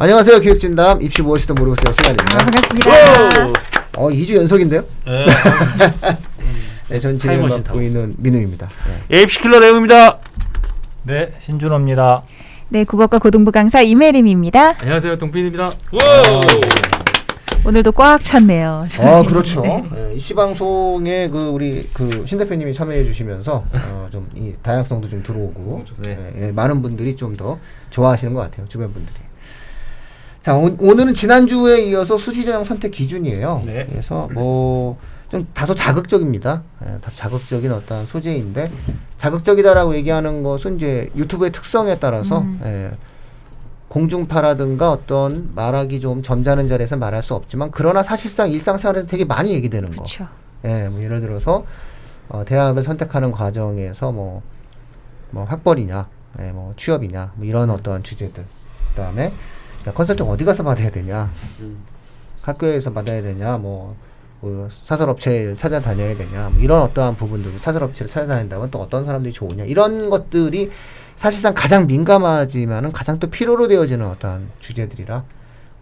안녕하세요. 교육진담 입시 무엇이든 모르겠어요 시간입니다. 반갑습니다. 2주 연속인데요? 네. 네, 전 진행을 맡고 있는 민우입니다. 네. 입시킬러 레옹입니다. 네, 신준호입니다. 네, 국어과 고등부 강사 이메림입니다. 안녕하세요, 동빈입니다. 오늘도 꽉 찼네요. 그렇죠. 네, 입시 방송에 우리 신 대표님이 참여해 주시면서 좀 이 다양성도 좀 들어오고 많은 분들이 좀 더 좋아하시는 것 같아요. 주변 분들이. 자, 오늘은 지난주에 이어서 수시 전형 선택 기준이에요. 네. 그래서 좀 다소 자극적입니다. 다소 자극적인 어떤 소재인데 자극적이다라고 얘기하는 것은 이제 유튜브의 특성에 따라서 공중파라든가 어떤 말하기 좀 점잖은 자리에서 말할 수 없지만 그러나 사실상 일상생활에서 되게 많이 얘기되는 거. 그렇죠. 뭐 예를 들어서 대학을 선택하는 과정에서 뭐 학벌이냐, 뭐 취업이냐, 뭐 이런 어떤 주제들. 그다음에 컨설팅 어디 가서 받아야 되냐, 학교에서 받아야 되냐, 뭐 사설업체를 찾아다녀야 되냐, 뭐 이런 어떠한 부분들, 사설업체를 찾아다닌다면 또 어떤 사람들이 좋으냐, 이런 것들이 사실상 가장 민감하지만은 가장 또 필요로 되어지는 어떠한 주제들이라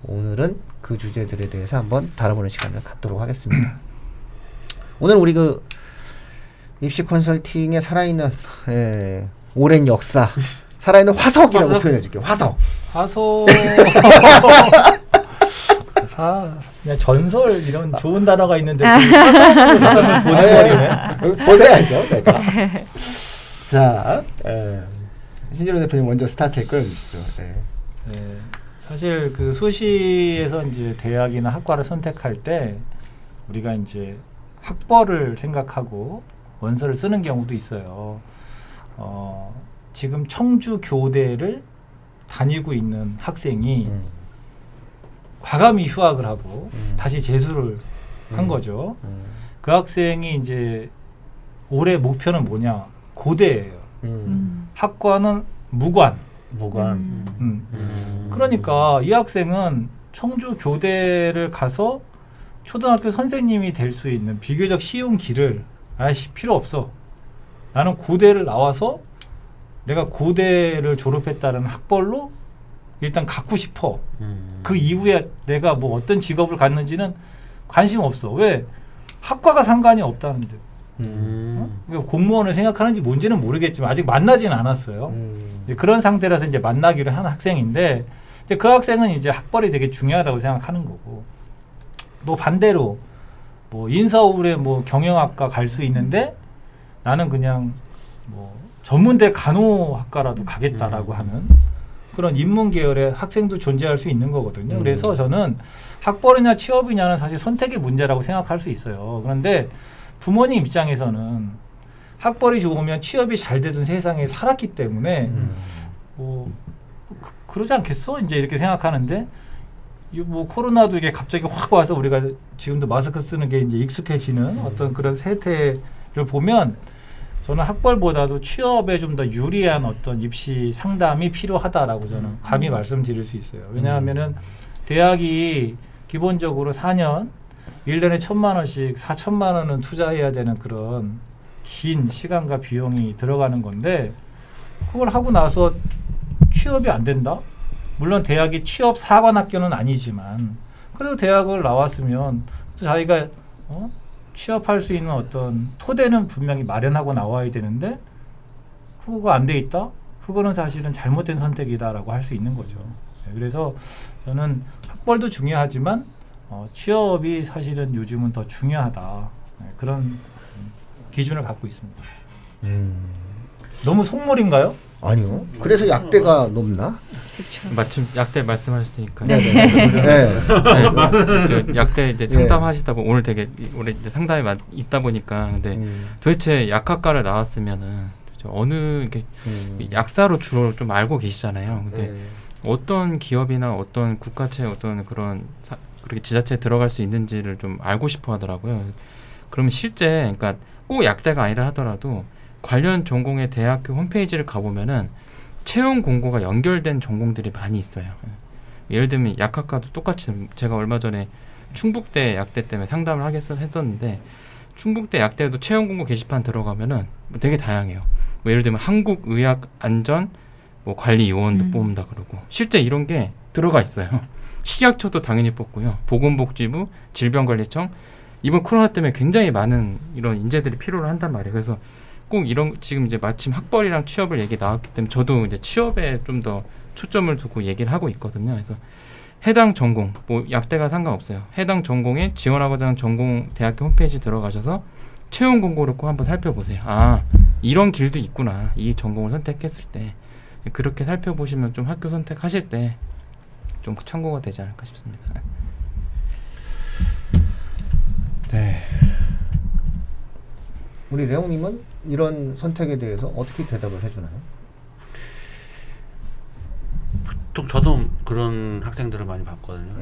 오늘은 그 주제들에 대해서 한번 다뤄보는 시간을 갖도록 하겠습니다. 오늘 우리 입시 컨설팅의 살아있는 오랜 역사, 살아있는 화석이라고 표현해줄게요. 화석. 그냥 전설 이런 좋은 단어가 있는데 사석으로 보내버리네. 보내야죠, 내가. 자, 신준호 대표님 먼저 스타트에 끌어주시죠. 네, 사실 그 수시에서 이제 대학이나 학과를 선택할 때 우리가 이제 학벌을 생각하고 원서를 쓰는 경우도 있어요. 지금 청주 교대를 다니고 있는 학생이 과감히 휴학을 하고 다시 재수를 한 거죠. 그 학생이 이제 올해 목표는 뭐냐? 고대예요. 학과는 무관. 그러니까 이 학생은 청주 교대를 가서 초등학교 선생님이 될 수 있는 비교적 쉬운 길을 필요 없어. 나는 고대를 나와서 내가 고대를 졸업했다는 학벌로 일단 갖고 싶어. 그 이후에 내가 뭐 어떤 직업을 갖는지는 관심 없어. 왜? 학과가 상관이 없다는데. 그러니까 공무원을 생각하는지 뭔지는 모르겠지만 아직 만나지는 않았어요. 그런 상태라서 이제 만나기로 한 학생인데, 근데 그 학생은 이제 학벌이 되게 중요하다고 생각하는 거고, 또 반대로 뭐 인서울에 뭐 경영학과 갈 수 있는데 나는 그냥 뭐 전문대 간호학과라도 가겠다라고 하는 그런 인문 계열의 학생도 존재할 수 있는 거거든요. 그래서 저는 학벌이냐 취업이냐는 사실 선택의 문제라고 생각할 수 있어요. 그런데 부모님 입장에서는 학벌이 좋으면 취업이 잘 되던 세상에 살았기 때문에 뭐 그러지 않겠어? 이제 이렇게 생각하는데, 뭐 코로나도 이게 갑자기 확 와서 우리가 지금도 마스크 쓰는 게 이제 익숙해지는 어떤 그런 세태를 보면 저는 학벌보다도 취업에 좀 더 유리한 어떤 입시 상담이 필요하다라고 저는 감히 말씀드릴 수 있어요. 왜냐하면은 대학이 기본적으로 4년 1년에 1,000만 원씩 4천만 원은 투자해야 되는 그런 긴 시간과 비용이 들어가는 건데, 그걸 하고 나서 취업이 안 된다? 물론 대학이 취업 사관학교는 아니지만 그래도 대학을 나왔으면 자기가 취업할 수 있는 어떤 토대는 분명히 마련하고 나와야 되는데 그거가 안 돼 있다? 그거는 사실은 잘못된 선택이다라고 할 수 있는 거죠. 그래서 저는 학벌도 중요하지만 취업이 사실은 요즘은 더 중요하다. 그런 기준을 갖고 있습니다. 너무 속물인가요? 아니요. 그래서 약대가 높나? 그렇죠. 마침 약대 말씀하셨으니까. 약대 이제 상담하시다 보면 오늘 되게 오래 이제 상담이 있다 보니까 근데 도대체 약학과를 나왔으면은 어느 이렇게 약사로 주로 좀 알고 계시잖아요. 근데 어떤 기업이나 어떤 국가체 어떤 그렇게 지자체에 들어갈 수 있는지를 좀 알고 싶어 하더라고요. 그러면 실제 그러니까 꼭 약대가 아니라 하더라도 관련 전공의 대학교 홈페이지를 가보면은 채용 공고가 연결된 전공들이 많이 있어요. 예를 들면 약학과도 똑같이 제가 얼마 전에 충북대 약대 때문에 상담을 했었는데 충북대 약대에도 채용 공고 게시판 들어가면은 되게 다양해요. 뭐 예를 들면 한국의학안전 뭐 관리 요원도 뽑는다 그러고 실제 이런 게 들어가 있어요. 식약처도 당연히 뽑고요. 보건복지부, 질병관리청 이번 코로나 때문에 굉장히 많은 이런 인재들이 필요로 한단 말이에요. 그래서 꼭 이런 지금 이제 마침 학벌이랑 취업을 얘기 나왔기 때문에 저도 이제 취업에 좀 더 초점을 두고 얘기를 하고 있거든요. 그래서 해당 전공, 뭐 약대가 상관없어요. 해당 전공에 지원하고자 하는 전공 대학교 홈페이지 들어가셔서 채용 공고를 꼭 한번 살펴보세요. 아, 이런 길도 있구나. 이 전공을 선택했을 때 그렇게 살펴보시면 좀 학교 선택하실 때 좀 참고가 되지 않을까 싶습니다. 네. 우리 레옹님은 이런 선택에 대해서 어떻게 대답을 해주나요? 보통 저도 그런 학생들을 많이 봤거든요.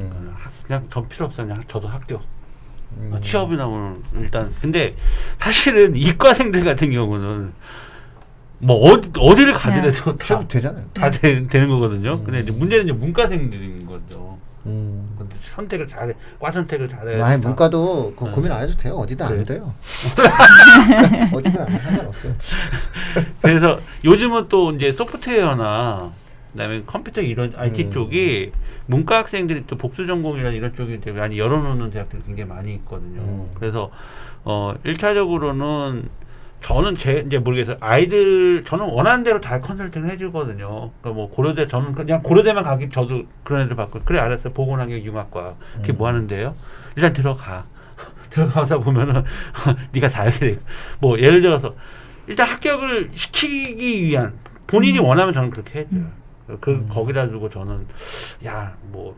그냥 전 필요 없어요. 그냥 저도 학교. 취업이나 뭐 일단 근데 사실은 이과생들 같은 경우는 뭐 어디를 가더라도 취업 되잖아요. 다 되는 거거든요. 근데 이제 문제는 이제 문과생들인 거죠. 근데 선택을 잘해, 과 선택을 잘해. 아니 문과도 고민 안 해도 돼요. 어디든 안 돼요. 어디든 안 해도 상관없어요. 그래서 요즘은 또 이제 소프트웨어나 그다음에 컴퓨터 이런 IT 쪽이 문과 학생들이 또 복수 전공이나 이런 쪽이 되게 많이 열어놓는 대학들이 굉장히 많이 있거든요. 그래서 1차적으로는 저는 이제 모르겠어요. 저는 원하는 대로 다 컨설팅을 해주거든요. 그러니까 뭐 고려대, 저는 그냥 고려대만 가기 저도 그런 애들 봤고, 그래, 알았어요. 보건환경융합과. 그게 뭐 하는데요? 일단 들어가. 들어가서 보면은, 네가 다 알게 되고. 뭐, 예를 들어서, 일단 합격을 시키기 위한, 본인이 원하면 저는 그렇게 해줘요. 거기다 두고 저는, 뭐,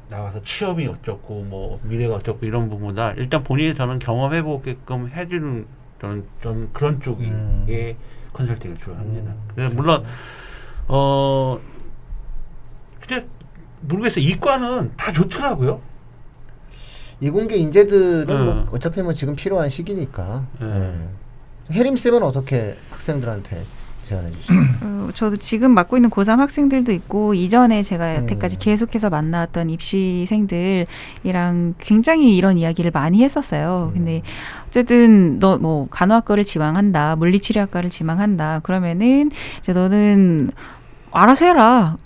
나와서 취업이 어쩌고, 뭐, 미래가 어쩌고, 이런 부분보다, 일단 본인이 저는 경험해보게끔 해주는 저는 그런 쪽의 컨설팅을 좋아합니다. 그래서 물론 근데 모르겠어요. 이과는 다 좋더라고요. 이공계 인재들은 뭐 어차피 뭐 지금 필요한 시기니까. 혜림 쌤은 어떻게 학생들한테 제안해 주시나요? 저도 지금 맡고 있는 고3 학생들도 있고 이전에 제가 여태까지 계속해서 만나왔던 입시생들이랑 굉장히 이런 이야기를 많이 했었어요. 근데 어쨌든 너 뭐 간호학과를 지망한다, 물리치료학과를 지망한다. 그러면은 이제 너는 알아서 해라.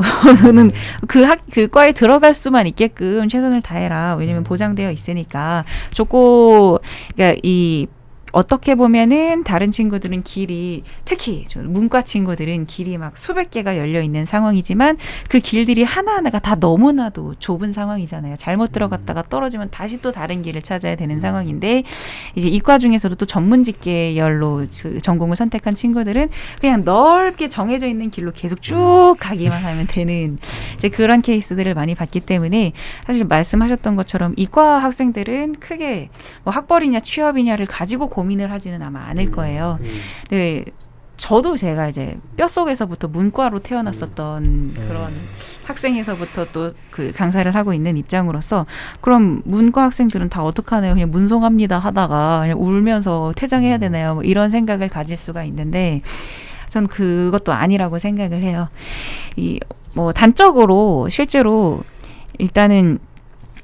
너는 그 과에 들어갈 수만 있게끔 최선을 다해라. 왜냐면 보장되어 있으니까. 그러니까 어떻게 보면은 다른 친구들은 길이, 특히 문과 친구들은 길이 막 수백 개가 열려 있는 상황이지만 그 길들이 하나하나가 다 너무나도 좁은 상황이잖아요. 잘못 들어갔다가 떨어지면 다시 또 다른 길을 찾아야 되는 상황인데, 이제 이과 중에서도 또 전문직 계열로 전공을 선택한 친구들은 그냥 넓게 정해져 있는 길로 계속 쭉 가기만 하면 되는 이제 그런 케이스들을 많이 봤기 때문에, 사실 말씀하셨던 것처럼 이과 학생들은 크게 뭐 학벌이냐 취업이냐를 가지고 고민을 하지는 아마 않을 거예요. 네, 저도 제가 이제 뼛속에서부터 문과로 태어났었던 그런 학생에서부터 또 그 강사를 하고 있는 입장으로서, 그럼 문과 학생들은 다 어떡하나요? 그냥 문송합니다 하다가 그냥 울면서 퇴장해야 되나요? 뭐 이런 생각을 가질 수가 있는데, 전 그것도 아니라고 생각을 해요. 뭐 단적으로 실제로 일단은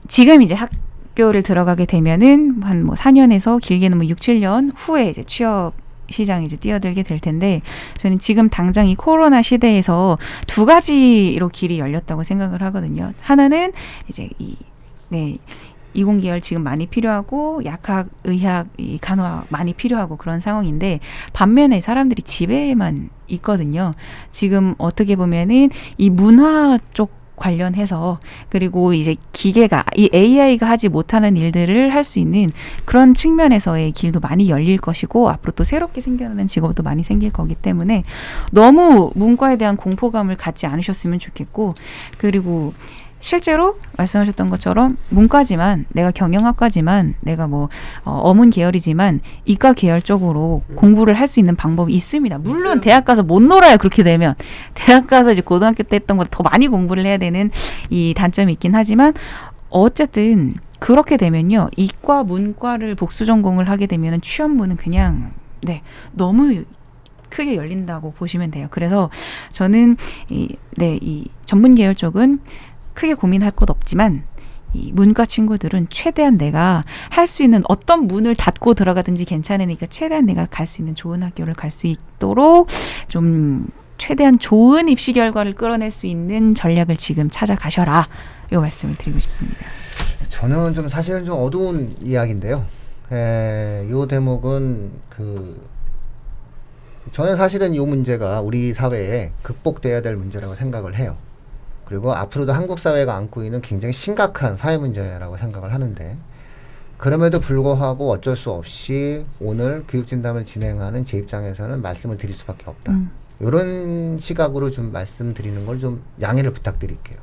지금 이제 학교를 들어가게 되면은 한 뭐 4년에서 길게는 뭐 6, 7년 후에 이제 취업 시장에 이제 뛰어들게 될 텐데, 저는 지금 당장 이 코로나 시대에서 두 가지로 길이 열렸다고 생각을 하거든요. 하나는 이제 이공계열 지금 많이 필요하고 약학, 의학, 간호학 많이 필요하고 그런 상황인데, 반면에 사람들이 집에만 있거든요. 지금 어떻게 보면은 이 문화 쪽 관련해서, 그리고 이제 기계가, 이 AI가 하지 못하는 일들을 할 수 있는 그런 측면에서의 길도 많이 열릴 것이고, 앞으로 또 새롭게 생겨나는 직업도 많이 생길 거기 때문에 너무 문과에 대한 공포감을 갖지 않으셨으면 좋겠고, 그리고 실제로 말씀하셨던 것처럼 문과지만, 내가 경영학과지만, 내가 뭐 어문 계열이지만 이과 계열 쪽으로 공부를 할 수 있는 방법이 있습니다. 물론 대학 가서 못 놀아요. 그렇게 되면 대학 가서 이제 고등학교 때 했던 걸 더 많이 공부를 해야 되는 이 단점이 있긴 하지만, 어쨌든 그렇게 되면요, 이과 문과를 복수 전공을 하게 되면은 취업문은 그냥 너무 크게 열린다고 보시면 돼요. 그래서 저는 이 전문 계열 쪽은 크게 고민할 것 없지만, 이 문과 친구들은 최대한 내가 할 수 있는 어떤 문을 닫고 들어가든지 괜찮으니까 최대한 내가 갈 수 있는 좋은 학교를 갈 수 있도록 좀 최대한 좋은 입시 결과를 끌어낼 수 있는 전략을 지금 찾아가셔라. 이 말씀을 드리고 싶습니다. 저는 좀 사실은 좀 어두운 이야기인데요. 요 대목은 저는 사실은 이 문제가 우리 사회에 극복돼야 될 문제라고 생각을 해요. 그리고 앞으로도 한국 사회가 안고 있는 굉장히 심각한 사회 문제라고 생각을 하는데, 그럼에도 불구하고 어쩔 수 없이 오늘 교육진담을 진행하는 제 입장에서는 말씀을 드릴 수밖에 없다. 이런 시각으로 좀 말씀드리는 걸 좀 양해를 부탁드릴게요.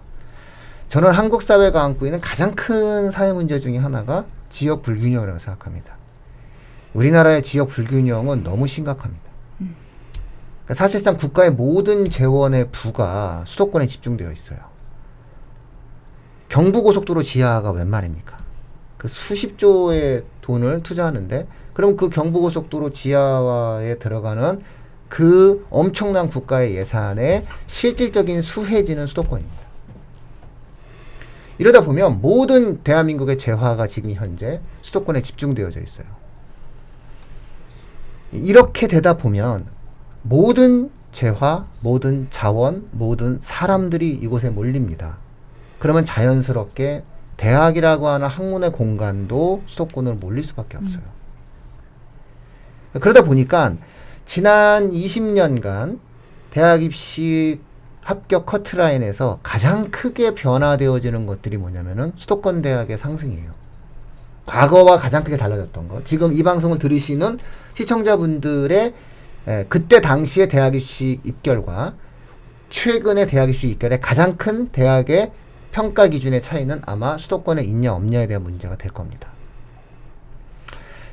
저는 한국 사회가 안고 있는 가장 큰 사회 문제 중에 하나가 지역 불균형이라고 생각합니다. 우리나라의 지역 불균형은 너무 심각합니다. 그러니까 사실상 국가의 모든 재원의 부가 수도권에 집중되어 있어요. 경부고속도로 지하가 웬 말입니까? 그 수십조의 돈을 투자하는데, 그럼 그 경부고속도로 지하에 들어가는 그 엄청난 국가의 예산의 실질적인 수혜지는 수도권입니다. 이러다 보면 모든 대한민국의 재화가 지금 현재 수도권에 집중되어져 있어요. 이렇게 되다 보면 모든 재화, 모든 자원, 모든 사람들이 이곳에 몰립니다. 그러면 자연스럽게 대학이라고 하는 학문의 공간도 수도권으로 몰릴 수밖에 없어요. 그러다 보니까 지난 20년간 대학 입시 합격 커트라인에서 가장 크게 변화되어지는 것들이 뭐냐면은 수도권 대학의 상승이에요. 과거와 가장 크게 달라졌던 것. 지금 이 방송을 들으시는 시청자분들의 그때 당시의 대학 입시 입결과 최근의 대학 입시 입결의 가장 큰 대학의 평가 기준의 차이는 아마 수도권에 있냐 없냐에 대한 문제가 될 겁니다.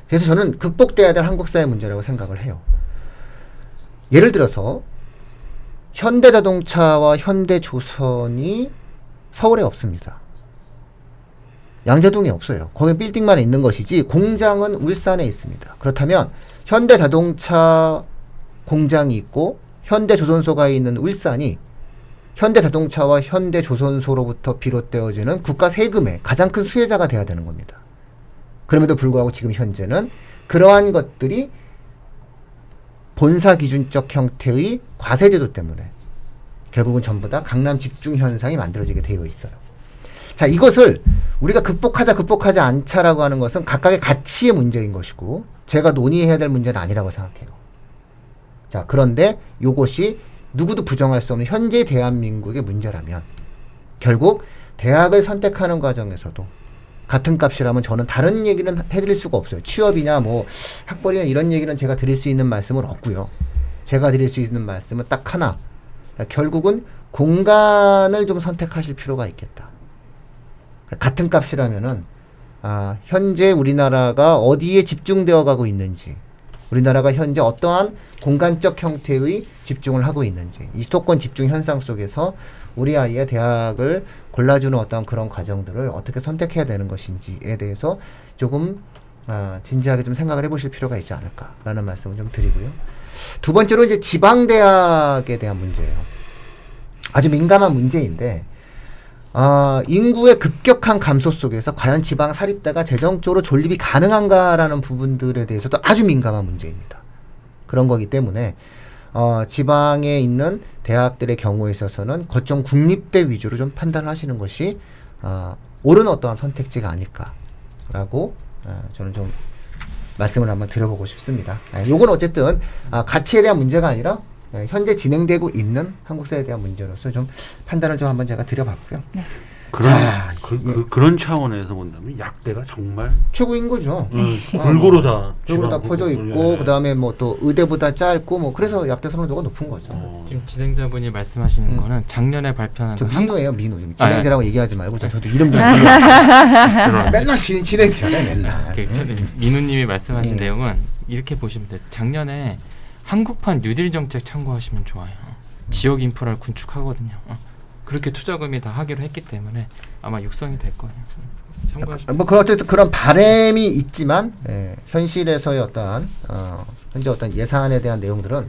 그래서 저는 극복돼야 될 한국 사회 문제라고 생각을 해요. 예를 들어서 현대자동차와 현대조선이 서울에 없습니다. 양재동에 없어요. 거기 빌딩만 있는 것이지 공장은 울산에 있습니다. 그렇다면 현대자동차 공장이 있고 현대조선소가 있는 울산이 현대자동차와 현대조선소로부터 비롯되어지는 국가 세금의 가장 큰 수혜자가 돼야 되는 겁니다. 그럼에도 불구하고 지금 현재는 그러한 것들이 본사 기준적 형태의 과세제도 때문에 결국은 전부 다 강남 집중 현상이 만들어지게 되어 있어요. 자, 이것을 우리가 극복하지 않자라고 하는 것은 각각의 가치의 문제인 것이고 제가 논의해야 될 문제는 아니라고 생각해요. 자, 그런데 이것이 누구도 부정할 수 없는 현재 대한민국의 문제라면 결국 대학을 선택하는 과정에서도 같은 값이라면 저는 다른 얘기는 해드릴 수가 없어요. 취업이냐 뭐 학벌이냐 이런 얘기는 제가 드릴 수 있는 말씀은 없고요. 제가 드릴 수 있는 말씀은 딱 하나. 결국은 공간을 좀 선택하실 필요가 있겠다. 같은 값이라면은 현재 우리나라가 어디에 집중되어 가고 있는지, 우리나라가 현재 어떠한 공간적 형태의 집중을 하고 있는지, 이 수도권 집중 현상 속에서 우리 아이의 대학을 골라주는 어떤 그런 과정들을 어떻게 선택해야 되는 것인지에 대해서 조금 진지하게 좀 생각을 해보실 필요가 있지 않을까라는 말씀을 좀 드리고요. 두 번째로 이제 지방대학에 대한 문제예요. 아주 민감한 문제인데 인구의 급격한 감소 속에서 과연 지방 사립대가 재정적으로 존립이 가능한가라는 부분들에 대해서도 아주 민감한 문제입니다. 그런 거기 때문에 지방에 있는 대학들의 경우에 있어서는 거점 국립대 위주로 좀 판단을 하시는 것이 옳은 어떠한 선택지가 아닐까라고 저는 좀 말씀을 한번 드려보고 싶습니다. 요건 어쨌든 가치에 대한 문제가 아니라 현재 진행되고 있는 한국 사회에 대한 문제로서 좀 판단을 좀 한번 제가 드려봤고요. 네. 그런 차원에서 본다면 약대가 정말 최고인 거죠. 골고루 다 골고루 다 퍼져 있고 예. 그다음에 뭐 또 의대보다 짧고 뭐 그래서 약대 선호도가 높은 거죠. 지금 진행자분이 말씀하시는 거는 작년에 발표한 저 그 민우예요, 민우. 지금 진행자라고 얘기하지 말고 저도 이름 좀 맨날 진행자네, 맨날. 민우님이 말씀하신 내용은 이렇게 보시면 돼요. 작년에 한국판 뉴딜 정책 참고하시면 좋아요. 지역 인프라를 구축하거든요. 그렇게 투자금이 다 하기로 했기 때문에 아마 육성이 될 거예요. 참고하시면. 뭐 어쨌든 그런 바람이 있지만 현실에서의 어떠한 현재 어떤 예산에 대한 내용들은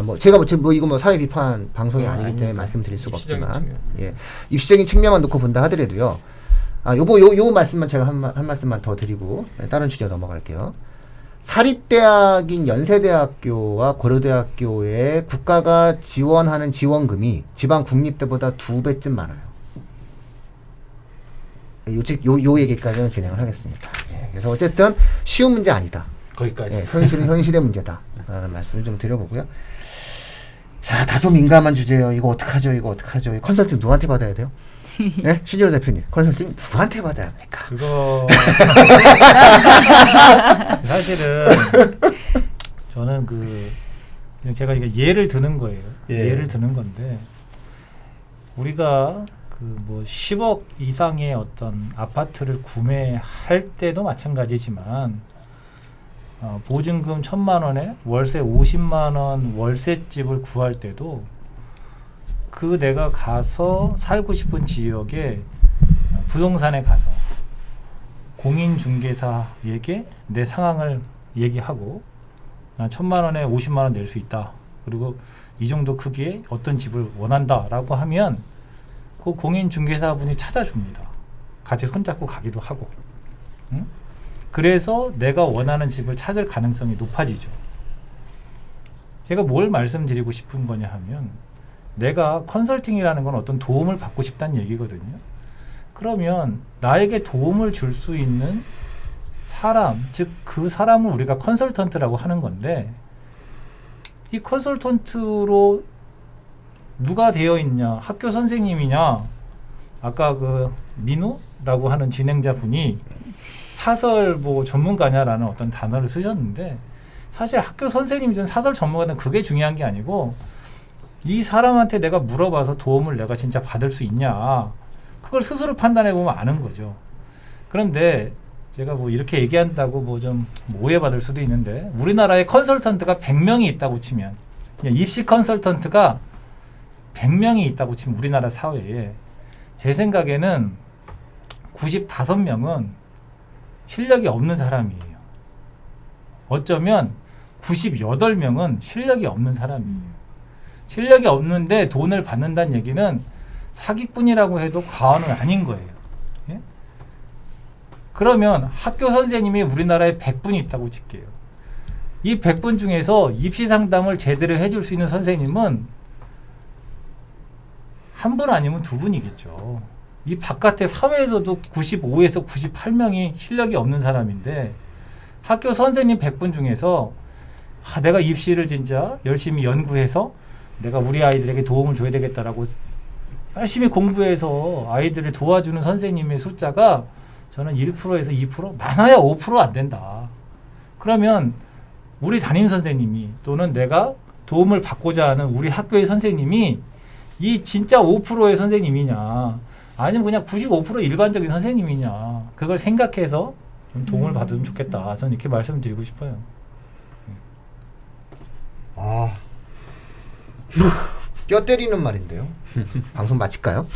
뭐 제가 뭐 이거 뭐 사회 비판 방송이 아니기 때문에 말씀드릴 수가 없지만 입시적인 측면만 놓고 본다 하더라도요. 요 말씀만 제가 한 말씀만 더 드리고 다른 주제 넘어갈게요. 사립대학인 연세대학교와 고려대학교에 국가가 지원하는 지원금이 지방 국립대보다 2배쯤 많아요. 요 얘기까지는 진행을 하겠습니다. 예, 그래서 어쨌든 쉬운 문제 아니다. 거기까지. 예, 현실의 문제다. 라는 말씀을 좀 드려보고요. 자, 다소 민감한 주제예요. 이거 어떡하죠? 이 컨설팅 누구한테 받아야 돼요? 네? 신재호 대표님, 컨설팅 누구한테 받아야 합니까? 그거 사실은 저는 제가 이게 예를 드는 거예요. 예. 예를 드는 건데 우리가 10억 이상의 어떤 아파트를 구매할 때도 마찬가지지만 보증금 1,000만 원에 월세 50만 원 월세집을 구할 때도 내가 가서 살고 싶은 지역에 부동산에 가서 공인중개사에게 내 상황을 얘기하고 난 1,000만 원에 50만 원 낼 수 있다. 그리고 이 정도 크기의 어떤 집을 원한다라고 하면 그 공인중개사분이 찾아줍니다. 같이 손잡고 가기도 하고. 응? 그래서 내가 원하는 집을 찾을 가능성이 높아지죠. 제가 뭘 말씀드리고 싶은 거냐 하면 내가 컨설팅이라는 건 어떤 도움을 받고 싶다는 얘기거든요. 그러면 나에게 도움을 줄 수 있는 사람, 즉 그 사람을 우리가 컨설턴트라고 하는 건데 이 컨설턴트로 누가 되어 있냐? 학교 선생님이냐? 아까 민우라고 하는 진행자 분이 사설 전문가냐라는 어떤 단어를 쓰셨는데 사실 학교 선생님이든 사설 전문가든 그게 중요한 게 아니고 이 사람한테 내가 물어봐서 도움을 내가 진짜 받을 수 있냐? 그걸 스스로 판단해 보면 아는 거죠. 그런데 제가 이렇게 얘기한다고 좀 오해받을 수도 있는데 우리나라에 컨설턴트가 100명이 있다고 치면 입시 컨설턴트가 100명이 있다고 치면 우리나라 사회에 제 생각에는 95명은 실력이 없는 사람이에요. 어쩌면 98명은 실력이 없는 사람이에요. 실력이 없는데 돈을 받는다는 얘기는 사기꾼이라고 해도 과언은 아닌 거예요. 예? 그러면 학교 선생님이 우리나라에 100분이 있다고 칠게요. 이 100분 중에서 입시 상담을 제대로 해줄 수 있는 선생님은 한 분 아니면 두 분이겠죠. 이 바깥에 사회에서도 95에서 98명이 실력이 없는 사람인데 학교 선생님 100분 중에서 내가 입시를 진짜 열심히 연구해서 내가 우리 아이들에게 도움을 줘야 되겠다라고 열심히 공부해서 아이들을 도와주는 선생님의 숫자가 저는 1%에서 2%, 많아야 5% 안 된다. 그러면 우리 담임 선생님이 또는 내가 도움을 받고자 하는 우리 학교의 선생님이 이 진짜 5%의 선생님이냐 아니면 그냥 95% 일반적인 선생님이냐 그걸 생각해서 좀 도움을 받으면 좋겠다. 저는 이렇게 말씀드리고 싶어요. 뼈 때리는 말인데요. 방송 마칠까요?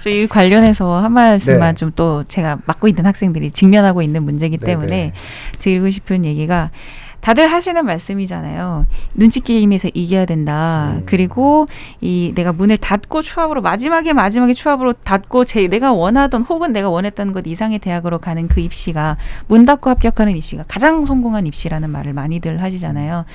이 관련해서 한 말씀만 네. 좀 또 제가 맡고 있는 학생들이 직면하고 있는 문제이기 네, 때문에 네. 드리고 싶은 얘기가 다들 하시는 말씀이잖아요. 눈치 게임에서 이겨야 된다. 그리고 내가 문을 닫고 추합으로 마지막에 추합으로 닫고 내가 원하던 혹은 내가 원했던 것 이상의 대학으로 가는 그 입시가 문 닫고 합격하는 입시가 가장 성공한 입시라는 말을 많이들 하시잖아요.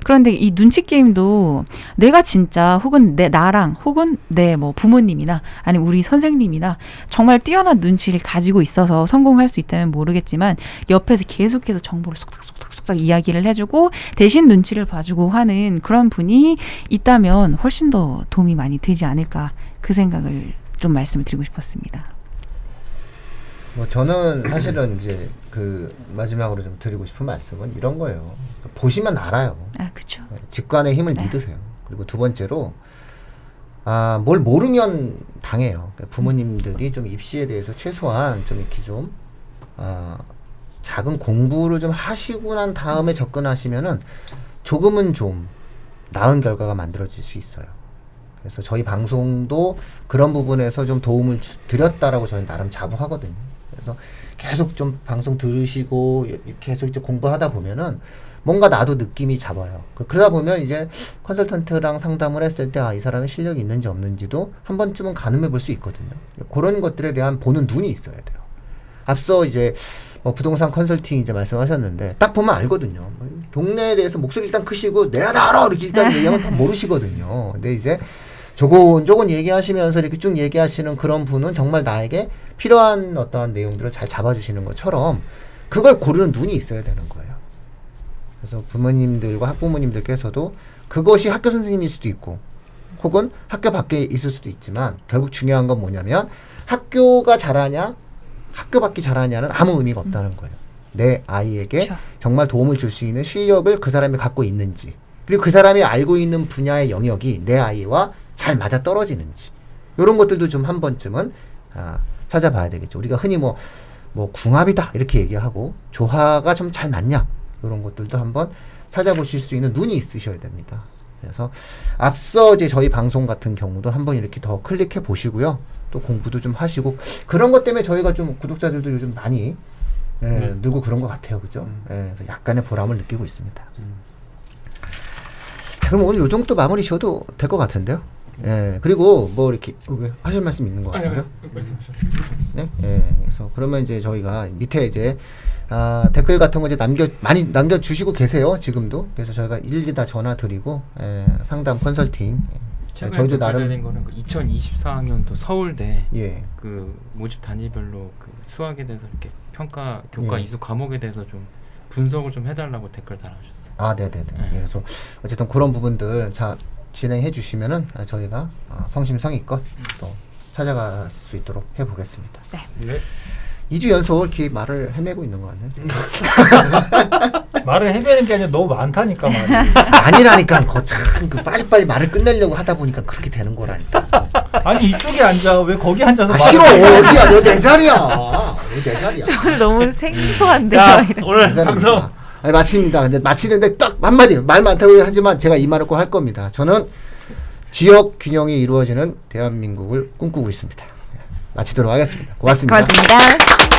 그런데 이 눈치 게임도 내가 진짜 혹은 나랑 혹은 내 부모님이나 아니면 우리 선생님이나 정말 뛰어난 눈치를 가지고 있어서 성공할 수 있다면 모르겠지만 옆에서 계속해서 정보를 속닥속닥 이야기를 해주고 대신 눈치를 봐주고 하는 그런 분이 있다면 훨씬 더 도움이 많이 되지 않을까 그 생각을 좀 말씀을 드리고 싶었습니다. 저는 사실은 이제 마지막으로 좀 드리고 싶은 말씀은 이런 거예요. 보시면 알아요. 그렇죠. 직관의 힘을 믿으세요. 그리고 두 번째로 뭘 모르면 당해요. 그러니까 부모님들이 좀 입시에 대해서 최소한 좀 이렇게 좀 작은 공부를 좀 하시고 난 다음에 접근하시면은 조금은 좀 나은 결과가 만들어질 수 있어요. 그래서 저희 방송도 그런 부분에서 좀 도움을 드렸다라고 저는 나름 자부하거든요. 그래서 계속 좀 방송 들으시고 계속 이제 공부하다 보면은 뭔가 나도 느낌이 잡아요. 그러다 보면 이제 컨설턴트랑 상담을 했을 때 이 사람의 실력이 있는지 없는지도 한 번쯤은 가늠해 볼 수 있거든요. 그런 것들에 대한 보는 눈이 있어야 돼요. 앞서 이제 부동산 컨설팅 이제 말씀하셨는데 딱 보면 알거든요. 동네에 대해서 목소리 일단 크시고 내가 다 알아 이렇게 일단 얘기하면 다 모르시거든요. 근데 이제 조곤조곤 얘기하시면서 이렇게 쭉 얘기하시는 그런 분은 정말 나에게 필요한 어떠한 내용들을 잘 잡아주시는 것처럼 그걸 고르는 눈이 있어야 되는 거예요. 그래서 부모님들과 학부모님들께서도 그것이 학교 선생님일 수도 있고 혹은 학교 밖에 있을 수도 있지만 결국 중요한 건 뭐냐면 학교가 잘하냐 학교 밖이 잘하냐는 아무 의미가 없다는 거예요. 내 아이에게 그렇죠. 정말 도움을 줄 수 있는 실력을 그 사람이 갖고 있는지 그리고 그 사람이 알고 있는 분야의 영역이 내 아이와 잘 맞아 떨어지는지 이런 것들도 좀 한 번쯤은 찾아봐야 되겠죠. 우리가 흔히 뭐 궁합이다 이렇게 얘기하고 조화가 좀 잘 맞냐 이런 것들도 한번 찾아보실 수 있는 눈이 있으셔야 됩니다. 그래서 앞서 이제 저희 방송 같은 경우도 한번 이렇게 더 클릭해 보시고요. 또 공부도 좀 하시고 그런 것 때문에 저희가 좀 구독자들도 요즘 많이 늘고 그런 것 같아요. 그죠? 그래서 약간의 보람을 느끼고 있습니다. 자, 그럼 오늘 요 정도 마무리 지어도 될 것 같은데요. 그리고 뭐 이렇게 하실 말씀 있는 것 같은데요. 네, 그래서 그러면 이제 저희가 밑에 이제 댓글 같은 거 이제 많이 남겨주시고 계세요. 지금도. 그래서 저희가 일일이 다 전화 드리고 상담 컨설팅. 최근에 저희도 나름 나름 거는 2024학년도 서울대 예. 그 모집 단위별로 그 수학에 대해서 이렇게 평가 교과 예. 이수 과목에 대해서 좀 분석을 좀 해달라고 댓글 달아주셨어요. 네네네. 예, 그래서 어쨌든 그런 부분들 진행해 주시면은 저희가 성심성의껏 또 찾아갈 수 있도록 해보겠습니다. 네. 2주 연속 이렇게 말을 헤매고 있는 거 같네요. 말을 헤매는 게 아니라 너무 많다니까 말이. 아니라니까 거참 빨리빨리 말을 끝내려고 하다 보니까 그렇게 되는 거라니까. 아니 이쪽에 앉아 왜 거기 앉아서 싫어 어디야 너 내 자리야. 여기 내 자리야. 오늘 너무 생소한데요. 자, 이렇게. 오늘 내 자리입니다. 방송 아니, 마칩니다. 근데 마치는데 딱 한마디 말 많다고 하지만 제가 이 말을 꼭 할 겁니다. 저는 지역 균형이 이루어지는 대한민국을 꿈꾸고 있습니다. 마치도록 하겠습니다. 고맙습니다. 고맙습니다.